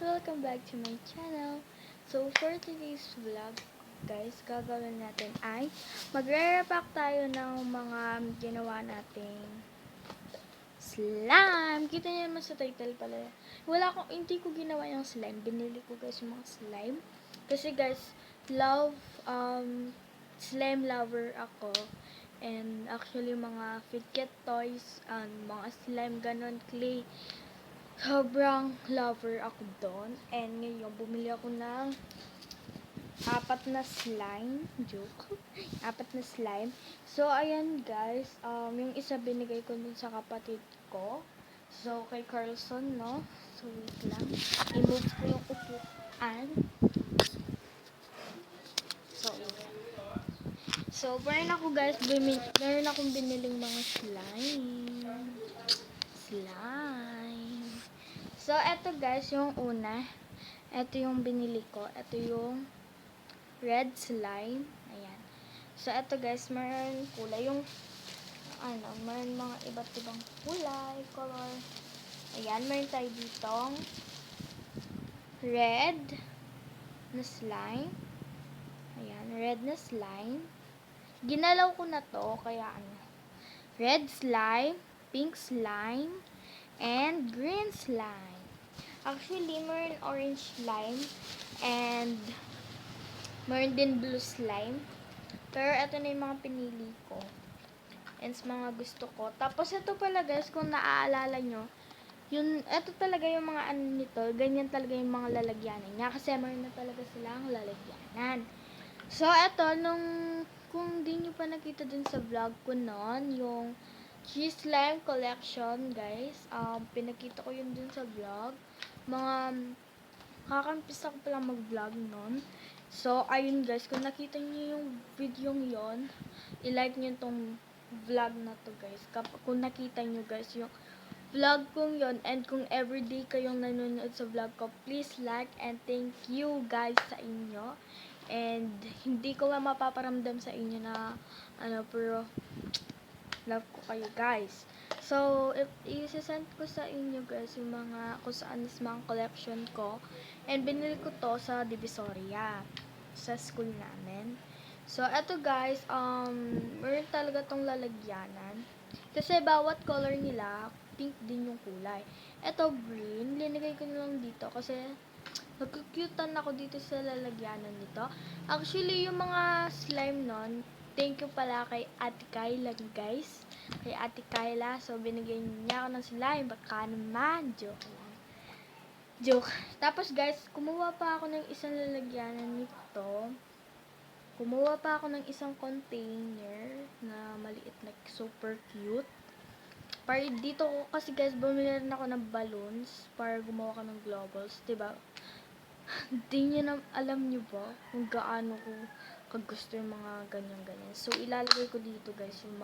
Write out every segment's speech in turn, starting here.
Welcome back to my channel. So, for today's vlog, guys, gagawin natin ay magre-repack tayo ng mga ginawa nating slime. Kita niyo naman sa title pala. Hindi ko ginawa yung slime. Binili ko guys yung mga slime. Kasi guys, slime lover ako. And actually, mga Fitket toys, mga slime, ganon, clay. Sobrang lover ako doon. And ngayon, bumili ako ng 4 na slime. Joke. 4 na slime. So, ayan guys. Yung isa binigay ko dun sa kapatid ko. So, kay Carlson, no? So, wait lang. I-move ko yung upuan. So, meron ako guys. Meron akong biniling mga slime. So, eto guys, yung una. Eto yung binili ko. Eto yung red slime. Ayan. So, eto guys, meron kulay. Meron mga iba't ibang kulay, color. Ayan, meron tayo ditong red na slime. Ayan, red na slime. Ginalaw ko na to, kaya red slime, pink slime, and green slime. Actually, meron orange slime, and meron din blue slime. Pero ito na yung mga pinili ko. And mga gusto ko. Tapos ito pala guys, kung naaalala nyo, ito talaga yung mga nito, ganyan talaga yung mga lalagyanan niya. Kasi meron na talaga silang lalagyanan. So, ito, kung di nyo pa nakita dun sa vlog ko noon, yung cheese slime collection, guys. Pinakita ko yun dun sa vlog. Kakampisa ko palang mag-vlog noon. So, ayun guys, kung nakita nyo yung video yon, i-like nyo itong vlog na to guys. Kung nakita nyo guys yung vlog kong yon, and kung everyday kayong nanonood sa vlog ko, please like and thank you guys sa inyo. And hindi ko mapaparamdam sa inyo na pero love ko kayo guys. So, i-send ko sa inyo guys yung kung saan is mga collection ko. And binili ko to sa Divisoria, sa school namin. So, eto guys, meron talaga tong lalagyanan. Kasi bawat color nila, pink din yung kulay. Eto green, linagay ko na lang dito kasi nagkukutan ako dito sa lalagyanan nito. Actually, yung mga slime nun, thank you pala kay Ate Kayla guys. Kay Ate Kayla. So, binigyan niya ako ng slime. Baka naman. Joke lang. Joke. Tapos guys, kumuha pa ako ng isang lalagyanan nito. Kumuha pa ako ng isang container na maliit na super cute. Para dito ko, kasi guys, bumili rin ako ng balloons para gumawa ka ng globals. Diba? Hindi nyo na, alam nyo ba kung gaano ko kagusto yung mga ganyan-ganyan. So, ilalagay ko dito guys yung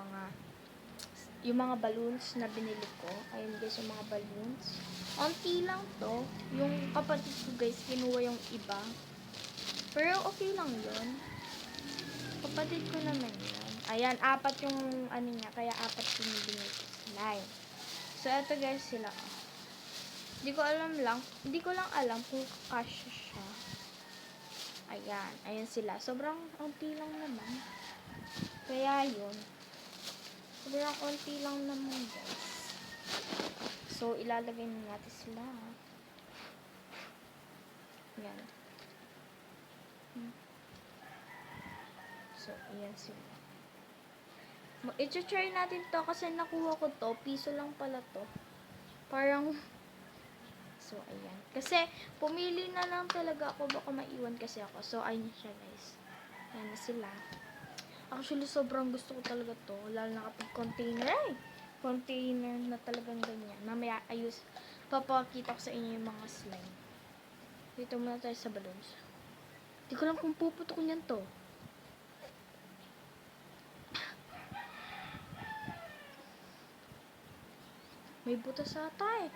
mga balloons na binili ko. Ayun guys, yung mga balloons. Onti lang to. Yung kapatid ko guys, kinuha yung iba. Pero okay lang yun. Kapatid ko naman yun. Ayan, 4 yung niya. Kaya 4 yung binili ko slime. So, eto guys sila. Hindi ko lang alam kung kasya siya. Ayan, ayan sila. Sobrang konti lang naman. Kaya yun. Sobrang konti lang naman guys. So, ilalagay na natin sila. Ayan. So, ayan sila. I-try natin to kasi nakuha ko to. Piso lang pala to. Parang so, ayan. Kasi, pumili na lang talaga ako. Baka maiwan kasi ako. So, ayun siya, guys. Ayan na sila. Actually, sobrang gusto ko talaga to. Lalo na kapag container. Container na talagang ganyan. Mamaya, papakita ko sa inyo yung mga slime. Dito muna tayo sa balloons. Hindi ko lang kung puputo ko niyan to. May butas ata eh.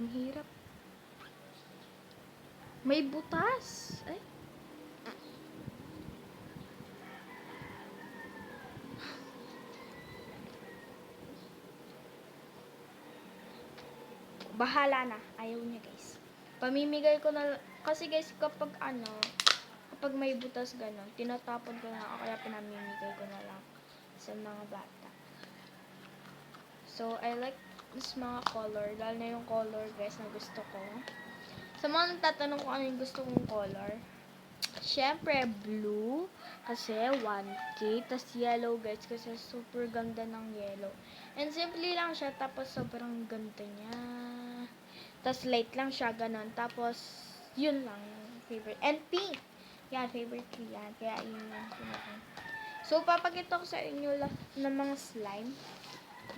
Ang hirap. May butas. Ay. bahala na. Ayaw niya, guys. Pamimigay ko na, kasi guys, kapag may butas gano'n, tinatapon ko na, kaya pinamimigay ko na lang sa mga bata. So, I like this mga color, dahil na yung color, guys, na gusto ko. Sa mga nagtatanong kung ano yung gusto kong color, syempre, blue, kasi 1K, tas yellow, guys, kasi super ganda ng yellow. And simple lang siya, tapos sobrang ganda niya. Tas light lang siya, ganon. Tapos, yun lang, favorite. And pink! Yan, favorite ko yan. Kaya yun yung pinaka. So, papakita ko sa inyo ng mga slime,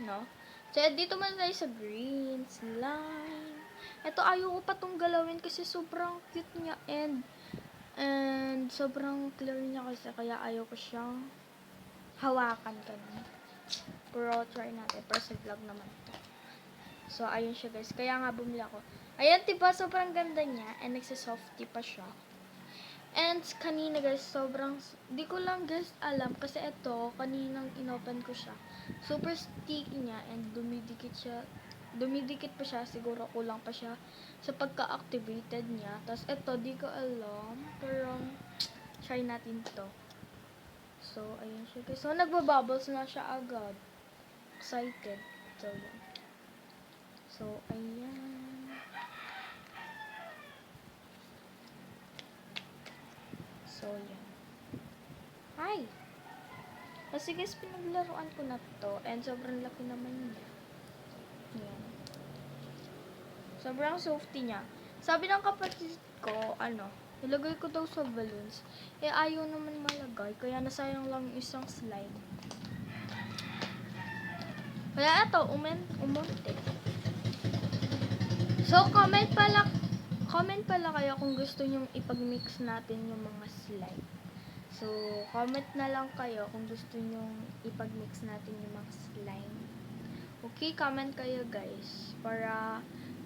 no? So, dito man tayo sa green slime. Ito, ayoko pa tong galawin kasi sobrang cute niya and sobrang clear niya kasi kaya ayaw ko siyang hawakan ganun. Pero try natin. Pero sa vlog naman to. So, ayun siya guys. Kaya nga bumili ako. Ayan, diba? Sobrang ganda niya. And nagsasofty pa siya. And kanina guys, sobrang, di ko lang guys alam. Kasi ito, kaninang inopen ko siya. Super sticky niya. And dumidikit pa siya. Siguro kulang pa siya sa pagka-activated niya. Tapos ito, di ko alam. Pero, try natin to. So, ayun siya guys. So, nagbabubbles na siya agad. Excited. So, yun. So, ayan. So, yan. Hi! Kasi guys, pinaglaruan ko na to. And sobrang laki naman niya. Yan. Sobrang softy niya. Sabi ng kapatid ko, ilagay ko daw sa balloons. Eh, ayaw naman malagay. Kaya nasayang lang yung isang slime. Kaya ito, umunti. So, comment pala kayo kung gusto nyong ipag-mix natin yung mga slime. So, comment na lang kayo kung gusto nyong ipag-mix natin yung mga slime. Okay, comment kayo guys para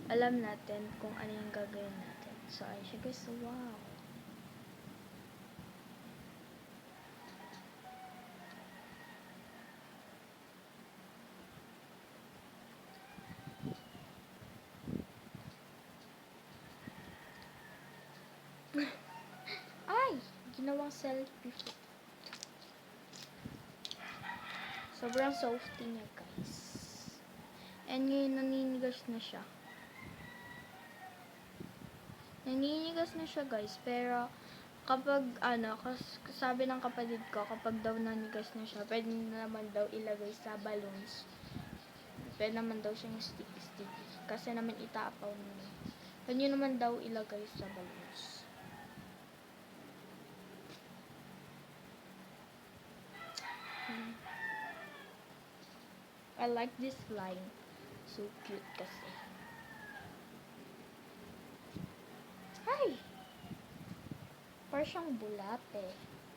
alam natin kung ano yung gagawin natin. So, ayun siya guys. Wow! Ay! Ginawang selfie. Sobrang softy niya guys. And ngayon naninigas na siya. Naninigas na siya guys. Pero kapag sabi ng kapatid ko, kapag daw nanigas na siya, pwede naman daw ilagay sa balloons. Pwede naman daw siyang sticky. Kasi naman itaapaw niya. Pwede nyo naman daw ilagay sa balloons. I like this slime. So cute kasi. Ay! Parang siyang bulate.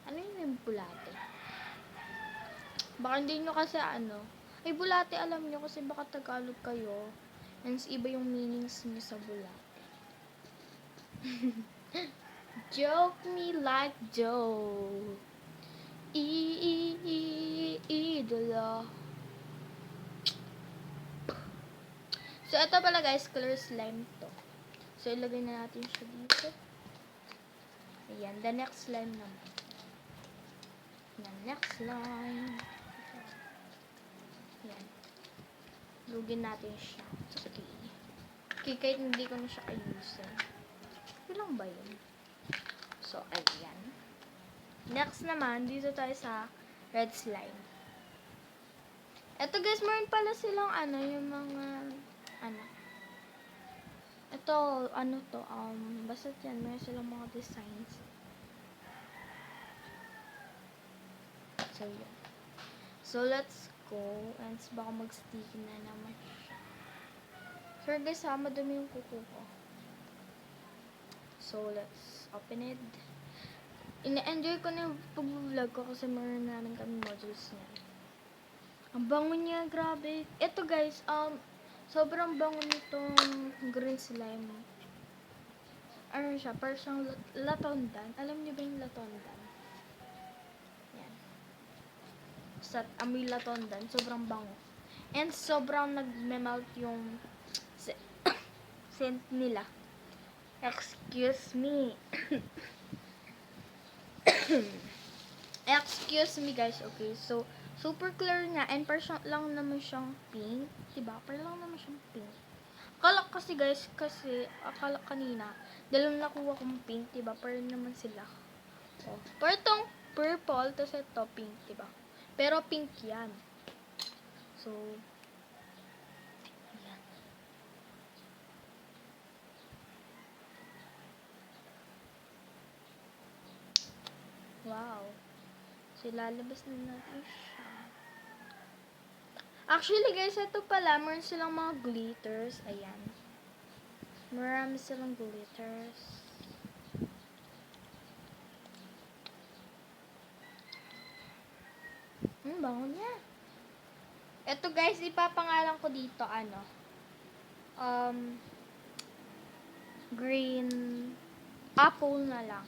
Ano yung bulate? Baka hindi nyo kasi ay bulate alam nyo kasi baka Tagalog kayo. And iba yung meanings nyo sa bulate. Joke me like Joe. Idolo. So, ito pala guys, color slime to. So, ilagay na natin siya dito. Ayan, the next slime naman. The next slime. Ayan. Lugin natin siya. Sige. Okay, kahit hindi ko na siya ayusin. Ilang ba yun? So, ayan. Next naman, dito tayo sa red slime. Ito guys, meron pala silang yung mga ito, basta yan, meron silang mga designs. So, yun. So, let's go. And baka mag-sticky na naman siya. So, guys, madumi yung kuko ko. So, let's open it. Ina-enjoy ko na yung pag-vlog ko kasi meron namin kami modules niya. Ang bango niya, grabe. Ito guys, sobrang bango nitong green slime. Ano siya, parang siyang latondan. Alam niyo ba yung latondan? Yan. Sa amoy latondan, sobrang bango. And sobrang nag-melt yung scent nila. Excuse me. Excuse me guys, okay. So, super clear nga and parang lang naman siyang pink. Diba? Parang lang naman siyang pink. Akala kasi guys, akala kanina, dalawang nakuha kong pink, diba? Parang naman sila. Oh. Parang tong purple, tapos ito pink, diba? Pero pink yan. So, yan. Wow. So, lalabas na natin siya. Actually guys, ito pala, meron silang mga glitters. Ayan. Marami silang glitters. Bango niya. Ito guys, ipapangalan ko dito, green apple na lang.